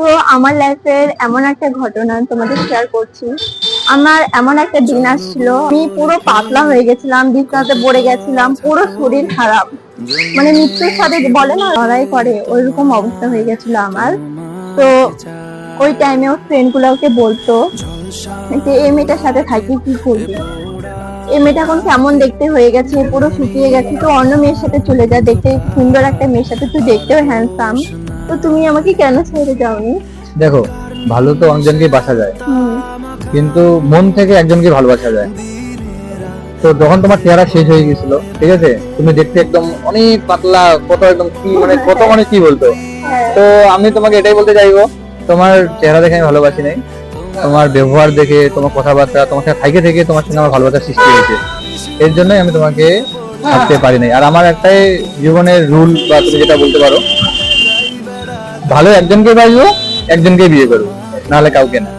তো আমার লাইফের এমন একটা ঘটনা তোমাদের শেয়ার করছি। আমার এমন একটা দিন আসছিল, আমি পুরো পাতলা হয়ে গেছিলাম, বিছানাতে পড়ে গেছিলাম, পুরো শরীর খারাপ, মানে মৃত্যুর সাথে বলে না লড়াই করে, ওইরকম অবস্থা হয়ে গেছিল আমার। তো ওই টাইমে ওর ফ্রেন্ড গুলো ওকে বলতো যে এই মেয়েটার সাথে থাকি কি করবি, এই মেয়েটা এখন কেমন দেখতে হয়ে গেছে, পুরো শুকিয়ে গেছে, তো অন্য মেয়ের সাথে চলে যা, দেখতে সুন্দর একটা মেয়ের সাথে, তুই দেখতেও হ্যান্ডসাম, তো তুমি আমাকে কেন ছেড়ে যাওনি? দেখো, ভালো তো অনেকজনকে বাসা যায়, কিন্তু মন থেকে একজনকে ভালোবাসা যায়। তো যখন তোমার চেহারা শেষ হয়ে গেছিল, ঠিক আছে, তুমি দেখতে একদম অনেক পাতলা, কত একদম কি মানে কত মানে কি বলতো। তো আমি তোমাকে এটাই বলতে চাইবো, তোমার চেহারা দেখে আমি ভালোবাসি নাই, তোমার ব্যবহার দেখে, তোমার কথাবার্তা, তোমার সাথে থাইকে থেকে তোমার সঙ্গে আমার ভালোবাসার সৃষ্টি হয়েছে। এর জন্যই আমি তোমাকে থাকতে পারি নাই। আর আমার একটাই জীবনের রুল, বা তুমি যেটা বলতে পারো, ভালো একজনকে পাইবো, একজনকে বিয়ে করবো, নাহলে কাউকে না।